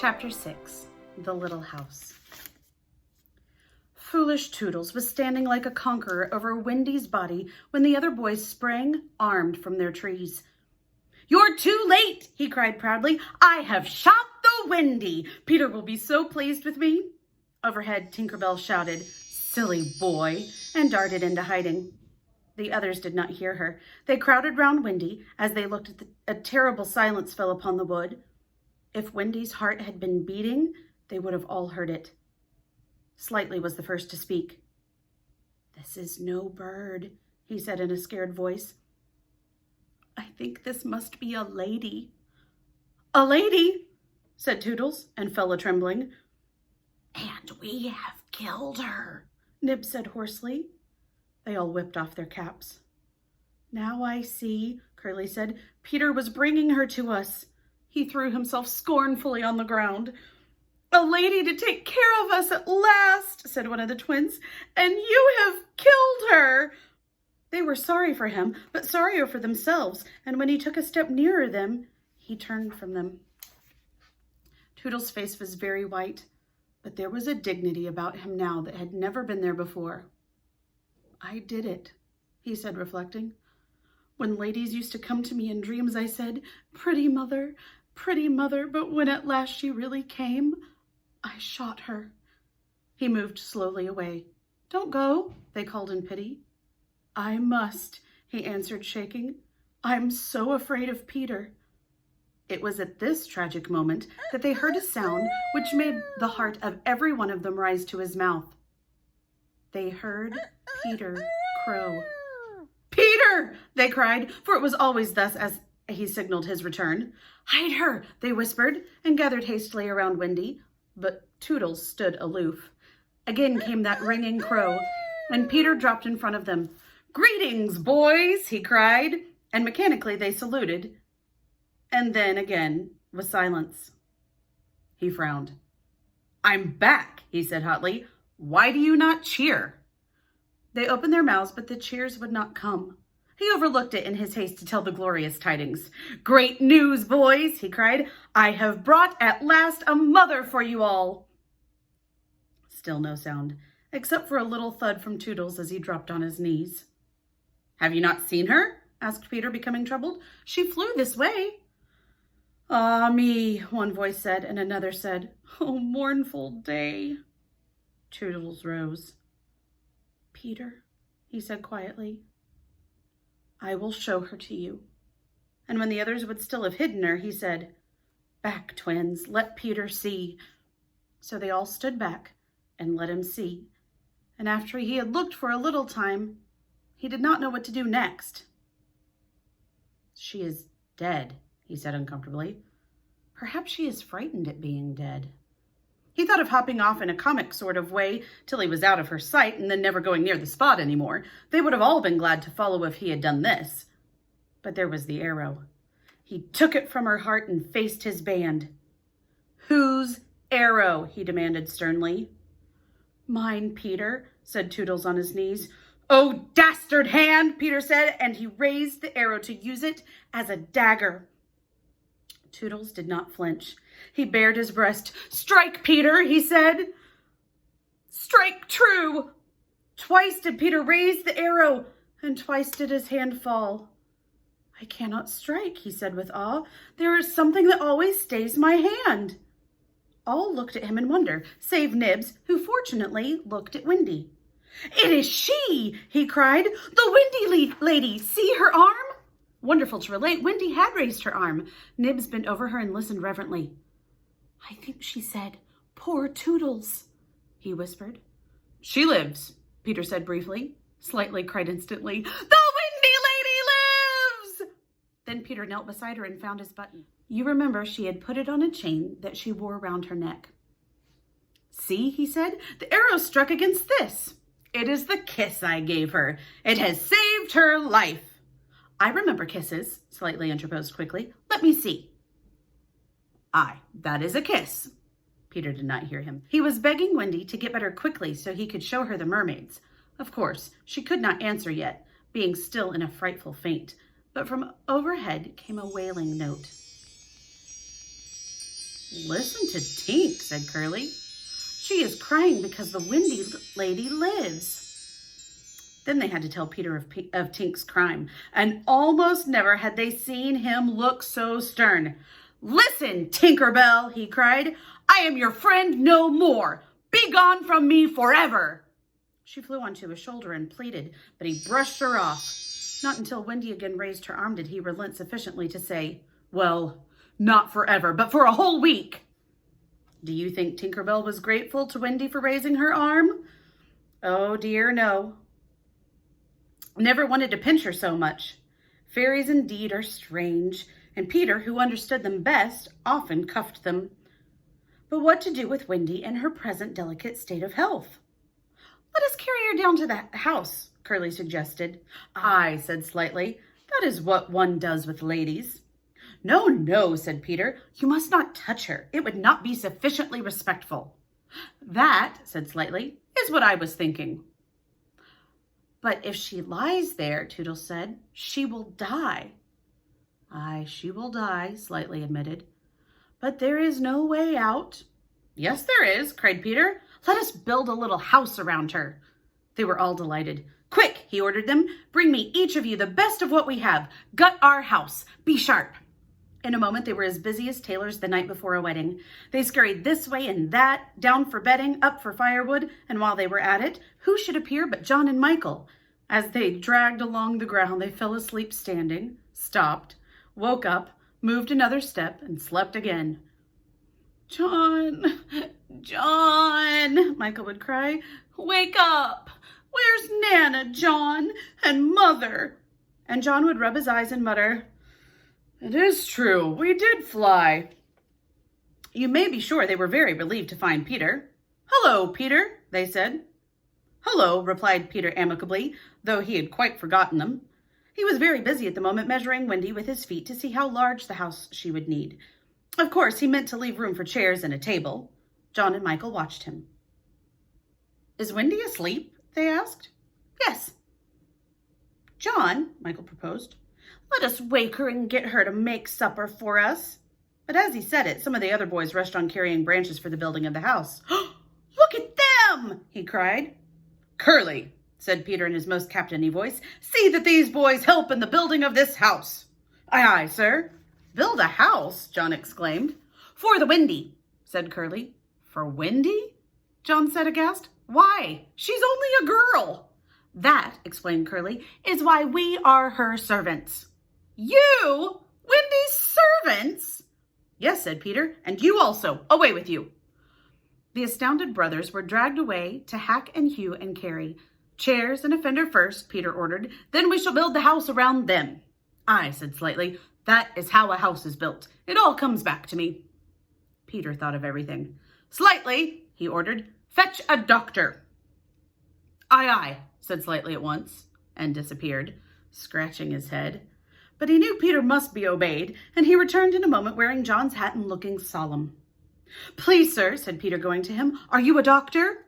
Chapter 6, The Little House. Foolish Toodles was standing like a conqueror over Wendy's body when the other boys sprang, armed, from their trees. "You're too late," he cried proudly. "I have shot the Wendy. Peter will be so pleased with me." Overhead, Tinker Bell shouted, "Silly boy," and darted into hiding. The others did not hear her. They crowded round Wendy. As they looked at a terrible silence fell upon the wood. If Wendy's heart had been beating, they would have all heard it. Slightly was the first to speak. "This is no bird," he said in a scared voice. "I think this must be a lady." "A lady?" said Toodles, and fell a-trembling. "And we have killed her," Nib said hoarsely. They all whipped off their caps. "Now I see," Curly said. "Peter was bringing her to us." He threw himself scornfully on the ground. "A lady to take care of us at last," said one of the twins, "and you have killed her." They were sorry for him, but sorrier for themselves, and when he took a step nearer them, he turned from them. Toodles' face was very white, but there was a dignity about him now that had never been there before. "I did it," he said, reflecting. "When ladies used to come to me in dreams, I said, 'Pretty mother, but when at last she really came, I shot her.'" He moved slowly away. "Don't go," they called in pity. "I must," he answered, shaking. "I'm so afraid of Peter." It was at this tragic moment that they heard a sound which made the heart of every one of them rise to his mouth. They heard Peter crow. "Peter!" they cried, for it was always thus as he signaled his return. "Hide her!" they whispered, and gathered hastily around Wendy, but Toodles stood aloof. Again came that ringing crow, and Peter dropped in front of them. "Greetings, boys!" he cried, and mechanically they saluted. And then again was silence. He frowned. "I'm back," he said hotly. "Why do you not cheer?" They opened their mouths, but the cheers would not come. He overlooked it in his haste to tell the glorious tidings. "Great news, boys!" he cried. "I have brought at last a mother for you all." Still no sound, except for a little thud from Toodles as he dropped on his knees. "Have you not seen her?" asked Peter, becoming troubled. "She flew this way." "Ah me," one voice said, and another said, "Oh, mournful day." Toodles rose. "Peter," he said quietly, "I will show her to you." And when the others would still have hidden her, he said, "Back, twins, let Peter see." So they all stood back and let him see. And after he had looked for a little time, he did not know what to do next. "She is dead," he said uncomfortably. "Perhaps she is frightened at being dead." He thought of hopping off in a comic sort of way till he was out of her sight and then never going near the spot anymore. They would have all been glad to follow if he had done this. But there was the arrow. He took it from her heart and faced his band. "Whose arrow?" he demanded sternly. "Mine, Peter," said Toodles on his knees. "Oh, dastard hand," Peter said, and he raised the arrow to use it as a dagger. Toodles did not flinch. He bared his breast. "Strike, Peter," he said. "Strike true." Twice did Peter raise the arrow, and twice did his hand fall. "I cannot strike," he said with awe. "There is something that always stays my hand." All looked at him in wonder, save Nibs, who fortunately looked at Wendy. "It is she!" he cried. "The Wendy lady! See her arm?" Wonderful to relate, Wendy had raised her arm. Nibs bent over her and listened reverently. "I think she said, 'Poor Toodles,'" he whispered. "She lives," Peter said briefly. Slightly cried instantly, "The Wendy lady lives!" Then Peter knelt beside her and found his button. You remember she had put it on a chain that she wore around her neck. "See," he said, "the arrow struck against this. It is the kiss I gave her. It has saved her life." "I remember kisses," Slightly interposed quickly. "Let me see." "Aye, that is a kiss." Peter did not hear him. He was begging Wendy to get better quickly so he could show her the mermaids. Of course, she could not answer yet, being still in a frightful faint, but from overhead came a wailing note. Listen to Tink, said Curly. She is crying because the windy lady lives. Then they had to tell Peter of Tink's crime, and almost never had they seen him look so stern. Listen, Tinker Bell, he cried. I am your friend no more. Be gone from me forever. She flew onto his shoulder and pleaded, but he brushed her off. Not until Wendy again raised her arm did he relent sufficiently to say, well, not forever, but for a whole week. Do you think Tinker Bell was grateful to Wendy for raising her arm? Oh dear, no. Never wanted to pinch her so much. Fairies indeed are strange, and Peter, who understood them best, often cuffed them. But what to do with Wendy in her present delicate state of health? Let us carry her down to the house, Curly suggested. I said slightly, that is what one does with ladies. No, no, said Peter, you must not touch her. It would not be sufficiently respectful. That, said Slightly, is what I was thinking. But if she lies there, Toodles said, she will die. Aye, she will die, Slightly admitted. But there is no way out. Yes, there is, cried Peter. Let us build a little house around her. They were all delighted. Quick, he ordered them. Bring me each of you the best of what we have. Gut our house. Be sharp. In a moment, they were as busy as tailors the night before a wedding. They scurried this way and that, down for bedding, up for firewood, and while they were at it, who should appear but John and Michael? As they dragged along the ground, they fell asleep standing, stopped, woke up, moved another step, and slept again. John, John, Michael would cry, wake up! Where's Nana, John, and Mother? And John would rub his eyes and mutter, it is true, we did fly. You may be sure they were very relieved to find Peter. Hello, Peter, they said. Hello, replied Peter amicably, though he had quite forgotten them. He was very busy at the moment measuring Wendy with his feet to see how large the house she would need. Of course, he meant to leave room for chairs and a table. John and Michael watched him. Is Wendy asleep? They asked. Yes. John, Michael proposed, let us wake her and get her to make supper for us. But as he said it, some of the other boys rushed on carrying branches for the building of the house. Look at them, he cried. Curly, said Peter in his most captain-y voice, see that these boys help in the building of this house. Aye, aye, sir. Build a house, John exclaimed. For the Wendy, said Curly. For Wendy? John said aghast. Why? She's only a girl. That, explained Curly, is why we are her servants. You? Wendy's servants? Yes, said Peter, and you also. Away with you. The astounded brothers were dragged away to hack and hew and carry. Chairs and a fender first, Peter ordered. Then we shall build the house around them. I said Slightly, that is how a house is built. It all comes back to me. Peter thought of everything. Slightly, he ordered, fetch a doctor. Aye, aye, said Slightly at once, and disappeared, scratching his head. But he knew Peter must be obeyed, and he returned in a moment wearing John's hat and looking solemn. Please, sir, said Peter, going to him, are you a doctor?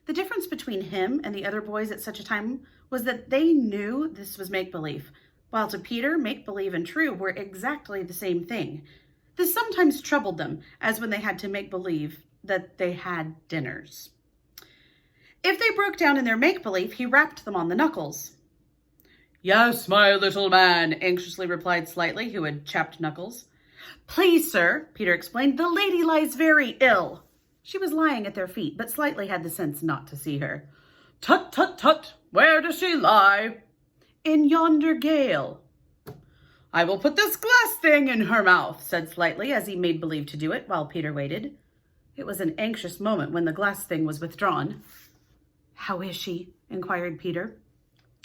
The difference between him and the other boys at such a time was that they knew this was make-believe, while to Peter, make-believe and true were exactly the same thing. This sometimes troubled them, as when they had to make believe that they had dinners. If they broke down in their make-believe, he rapped them on the knuckles. Yes, my little man, anxiously replied Slightly, who had chapped knuckles. Please, sir, Peter explained, the lady lies very ill. She was lying at their feet, but Slightly had the sense not to see her. Tut, tut, tut, where does she lie? In yonder gale. I will put this glass thing in her mouth, said Slightly, as he made believe to do it, while Peter waited. It was an anxious moment when the glass thing was withdrawn. How is she? Inquired Peter.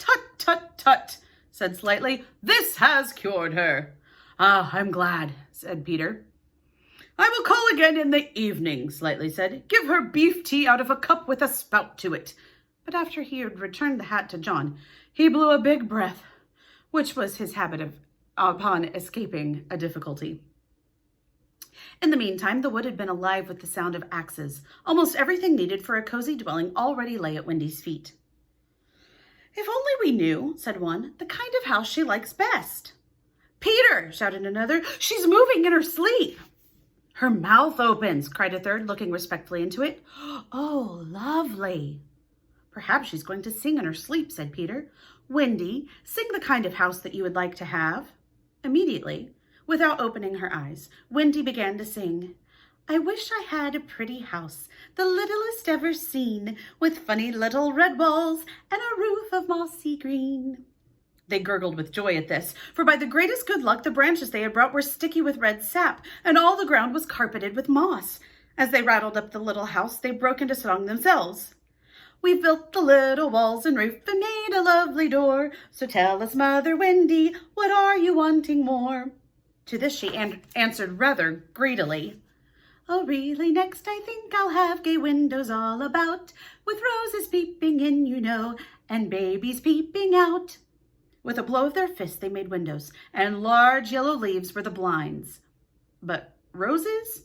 Tut, tut, tut, said Slightly. This has cured her. Ah, I'm glad, said Peter. I will call again in the evening, Slightly said. Give her beef tea out of a cup with a spout to it. But after he had returned the hat to John, he blew a big breath, which was his habit upon escaping a difficulty. In the meantime, the wood had been alive with the sound of axes. Almost everything needed for a cozy dwelling already lay at Wendy's feet. If only we knew, said one, the kind of house she likes best. Peter, shouted another, she's moving in her sleep. Her mouth opens, cried a third, looking respectfully into it. Oh, lovely. Perhaps she's going to sing in her sleep, said Peter. Wendy, sing the kind of house that you would like to have. Immediately, without opening her eyes, Wendy began to sing. I wish I had a pretty house, the littlest ever seen, with funny little red walls and a roof of mossy green. They gurgled with joy at this, for by the greatest good luck the branches they had brought were sticky with red sap, and all the ground was carpeted with moss. As they rattled up the little house, they broke into song themselves. We've built the little walls and roof and made a lovely door, so tell us, Mother Wendy, what are you wanting more? To this she answered rather greedily. Oh, really, next I think I'll have gay windows all about, with roses peeping in, you know, and babies peeping out. With a blow of their fists, they made windows, and large yellow leaves were the blinds. But roses?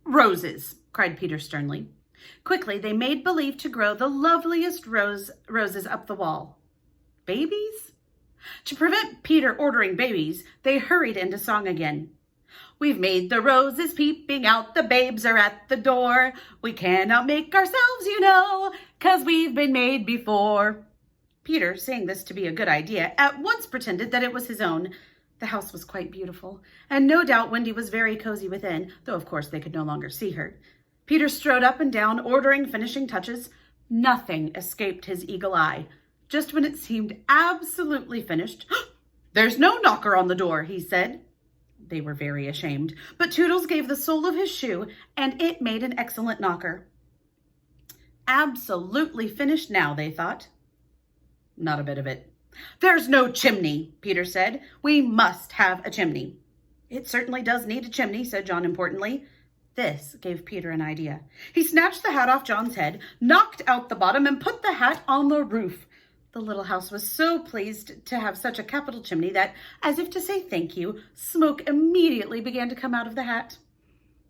Roses, cried Peter sternly. Quickly, they made believe to grow the loveliest roses up the wall. Babies? To prevent Peter ordering babies, they hurried into song again. We've made the roses peeping out, the babes are at the door. We cannot make ourselves, you know, 'cause we've been made before. Peter, seeing this to be a good idea, at once pretended that it was his own. The house was quite beautiful, and no doubt Wendy was very cozy within, though of course they could no longer see her. Peter strode up and down, ordering finishing touches. Nothing escaped his eagle eye. Just when it seemed absolutely finished, there's no knocker on the door, he said. They were very ashamed, but Toodles gave the sole of his shoe, and it made an excellent knocker. Absolutely finished now, they thought. Not a bit of it. There's no chimney, Peter said. We must have a chimney. It certainly does need a chimney, said John importantly. This gave Peter an idea. He snatched the hat off John's head, knocked out the bottom, and put the hat on the roof. The little house was so pleased to have such a capital chimney that, as if to say thank you, smoke immediately began to come out of the hat.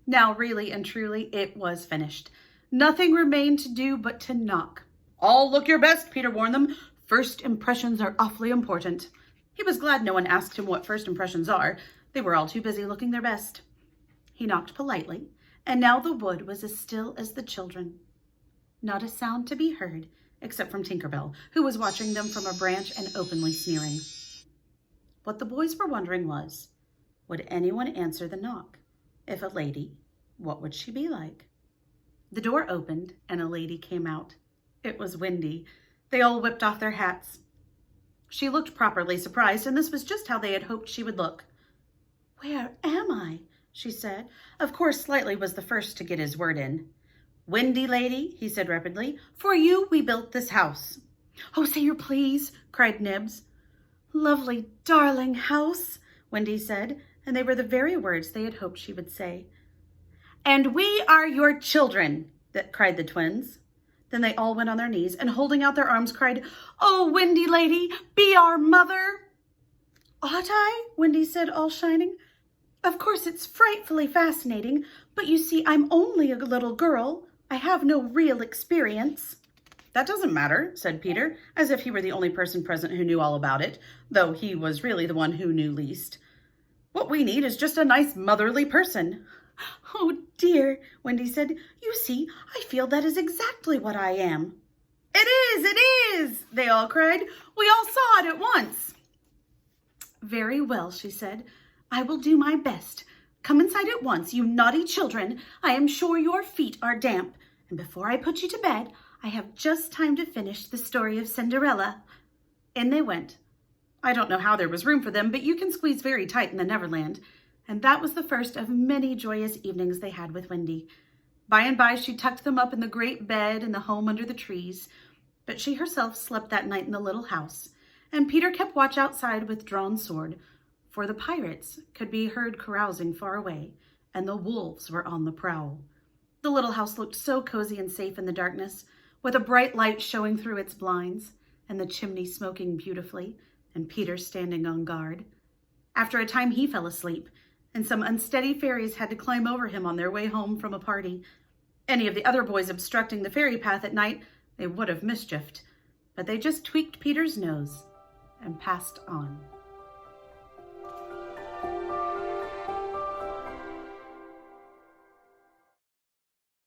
Now, really and truly, it was finished. Nothing remained to do but to knock. All look your best, Peter warned them. First impressions are awfully important. He was glad no one asked him what first impressions are. They were all too busy looking their best. He knocked politely, and now the wood was as still as the children. Not a sound to be heard, except from Tinker Bell, who was watching them from a branch and openly sneering. What the boys were wondering was, would anyone answer the knock? If a lady, what would she be like? The door opened, and a lady came out. It was Wendy. They all whipped off their hats. She looked properly surprised, and this was just how they had hoped she would look. Where am I? She said. Of course, Slightly was the first to get his word in. Wendy, lady, he said rapidly, for you we built this house. Oh, say your please, cried Nibs. Lovely, darling house, Wendy said, and they were the very words they had hoped she would say. And we are your children, cried the twins. Then they all went on their knees and holding out their arms cried, Oh, Wendy lady, be our mother. Ought I? Wendy said, all shining. Of course, it's frightfully fascinating, but you see, I'm only a little girl. I have no real experience. That doesn't matter, said Peter, as if he were the only person present who knew all about it, though he was really the one who knew least. What we need is just a nice motherly person. Oh dear, Wendy said, you see, I feel that is exactly what I am. It is, they all cried. We all saw it at once. Very well, she said. I will do my best. Come inside at once, you naughty children. I am sure your feet are damp. And before I put you to bed, I have just time to finish the story of Cinderella. In they went. I don't know how there was room for them, but you can squeeze very tight in the Neverland. And that was the first of many joyous evenings they had with Wendy. By and by, she tucked them up in the great bed in the home under the trees. But she herself slept that night in the little house, and Peter kept watch outside with drawn sword, for the pirates could be heard carousing far away, and the wolves were on the prowl. The little house looked so cozy and safe in the darkness, with a bright light showing through its blinds, and the chimney smoking beautifully, and Peter standing on guard. After a time, he fell asleep, and some unsteady fairies had to climb over him on their way home from a party. Any of the other boys obstructing the fairy path at night, they would have mischiefed, but they just tweaked Peter's nose and passed on.